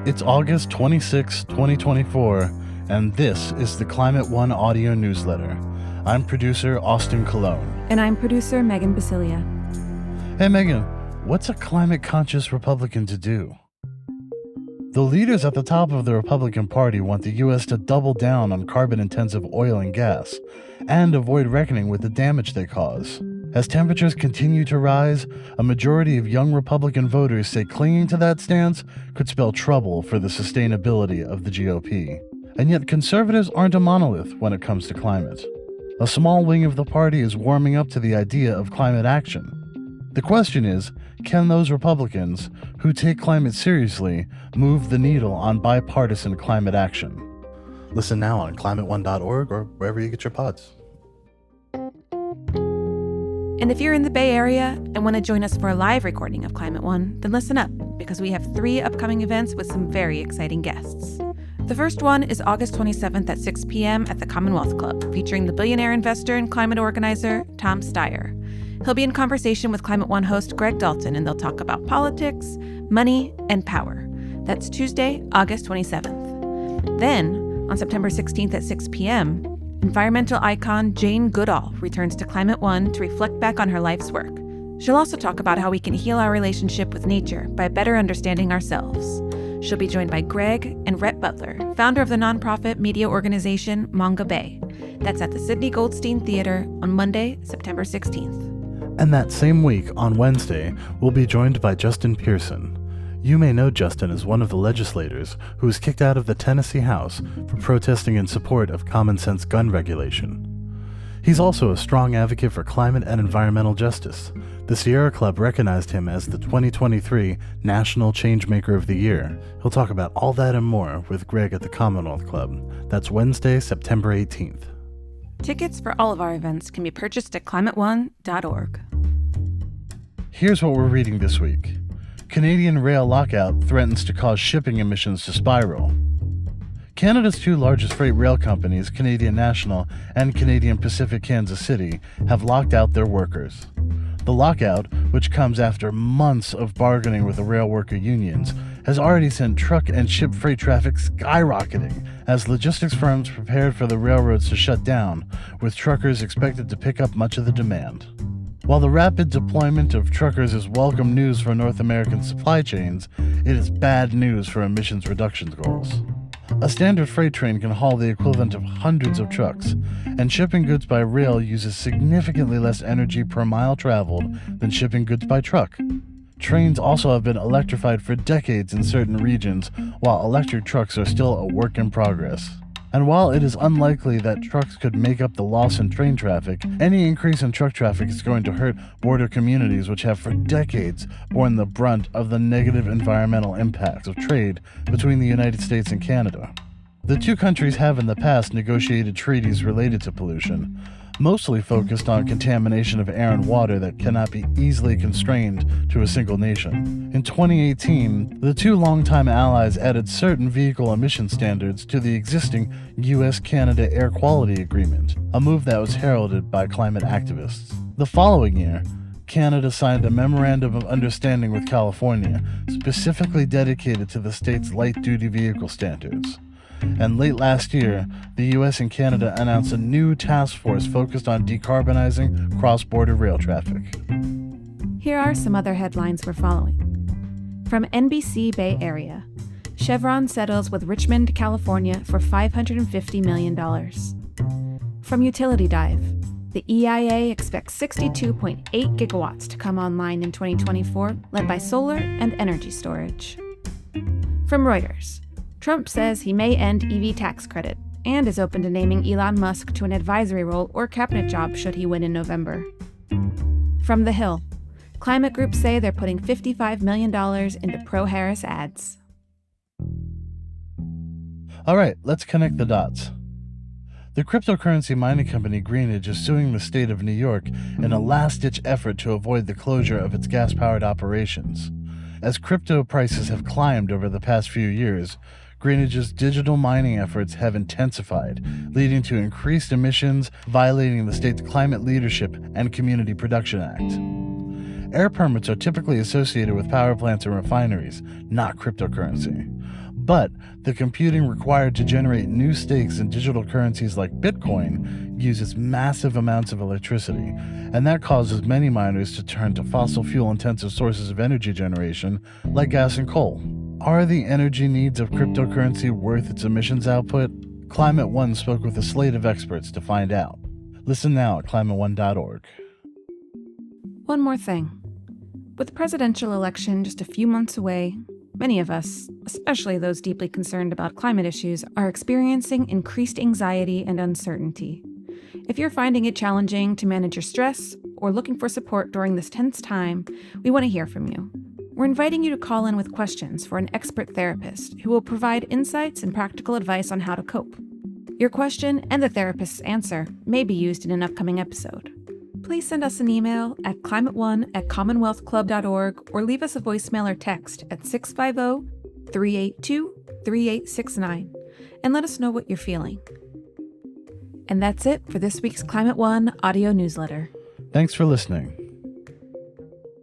It's August 26, 2024, and this is the Climate One audio newsletter. I'm producer Austin Colon. And I'm producer Megan Basilia. Hey Megan, what's a climate-conscious Republican to do? The leaders at the top of the Republican Party want the U.S. to double down on carbon-intensive oil and gas and avoid reckoning with the damage they cause. As temperatures continue to rise, a majority of young Republican voters say clinging to that stance could spell trouble for the sustainability of the GOP. And yet conservatives aren't a monolith when it comes to climate. A small wing of the party is warming up to the idea of climate action. The question is, can those Republicans, who take climate seriously, move the needle on bipartisan climate action? Listen now on climateone.org or wherever you get your pods. And if you're in the Bay Area and want to join us for a live recording of Climate One, then listen up, because we have 3 upcoming events with some very exciting guests. The first one is August 27th at 6 p.m. at the Commonwealth Club, featuring the billionaire investor and climate organizer, Tom Steyer. He'll be in conversation with Climate One host Greg Dalton, and they'll talk about politics, money, and power. That's Tuesday, August 27th. Then, on September 16th at 6 p.m., environmental icon Jane Goodall returns to Climate One to reflect back on her life's work. She'll also talk about how we can heal our relationship with nature by better understanding ourselves. She'll be joined by Greg and Rhett Butler, founder of the nonprofit media organization Manga Bay. That's at the Sidney Goldstein Theater on Monday, September 16th. And that same week, on Wednesday, we'll be joined by Justin Pearson. You may know Justin as one of the legislators who was kicked out of the Tennessee House for protesting in support of common-sense gun regulation. He's also a strong advocate for climate and environmental justice. The Sierra Club recognized him as the 2023 National Changemaker of the Year. He'll talk about all that and more with Greg at the Commonwealth Club. That's Wednesday, September 18th. Tickets for all of our events can be purchased at climateone.org. Here's what we're reading this week. Canadian rail lockout threatens to cause shipping emissions to spiral. Canada's 2 largest freight rail companies, Canadian National and Canadian Pacific Kansas City, have locked out their workers. The lockout, which comes after months of bargaining with the rail worker unions, has already sent truck and ship freight traffic skyrocketing as logistics firms prepared for the railroads to shut down, with truckers expected to pick up much of the demand. While the rapid deployment of truckers is welcome news for North American supply chains, it is bad news for emissions reduction goals. A standard freight train can haul the equivalent of hundreds of trucks, and shipping goods by rail uses significantly less energy per mile traveled than shipping goods by truck. Trains also have been electrified for decades in certain regions, while electric trucks are still a work in progress. And while it is unlikely that trucks could make up the loss in train traffic, any increase in truck traffic is going to hurt border communities which have for decades borne the brunt of the negative environmental impacts of trade between the United States and Canada. The 2 countries have in the past negotiated treaties related to pollution, mostly focused on contamination of air and water that cannot be easily constrained to a single nation. In 2018, the 2 longtime allies added certain vehicle emission standards to the existing US-Canada Air Quality Agreement, a move that was heralded by climate activists. The following year, Canada signed a Memorandum of Understanding with California, specifically dedicated to the state's light-duty vehicle standards. And late last year, the US and Canada announced a new task force focused on decarbonizing cross-border rail traffic. Here are some other headlines we're following. From NBC Bay Area, Chevron settles with Richmond, California for $550 million. From Utility Dive, the EIA expects 62.8 gigawatts to come online in 2024, led by solar and energy storage. From Reuters, Trump says he may end EV tax credit and is open to naming Elon Musk to an advisory role or cabinet job should he win in November. From The Hill, climate groups say they're putting $55 million into pro-Harris ads. All right, let's connect the dots. The cryptocurrency mining company Greenidge is suing the state of New York in a last-ditch effort to avoid the closure of its gas-powered operations. As crypto prices have climbed over the past few years, Greenidge's digital mining efforts have intensified, leading to increased emissions, violating the state's Climate Leadership and Community Production Act. Air permits are typically associated with power plants and refineries, not cryptocurrency. But the computing required to generate new stakes in digital currencies like Bitcoin uses massive amounts of electricity, and that causes many miners to turn to fossil fuel-intensive sources of energy generation like gas and coal. Are the energy needs of cryptocurrency worth its emissions output? Climate One spoke with a slate of experts to find out. Listen now at climateone.org. One more thing. With the presidential election just a few months away, many of us, especially those deeply concerned about climate issues, are experiencing increased anxiety and uncertainty. If you're finding it challenging to manage your stress or looking for support during this tense time, we want to hear from you. We're inviting you to call in with questions for an expert therapist who will provide insights and practical advice on how to cope. Your question and the therapist's answer may be used in an upcoming episode. Please send us an email at climateone@commonwealthclub.org or leave us a voicemail or text at 650-382-3869 and let us know what you're feeling. And that's it for this week's Climate One audio newsletter. Thanks for listening.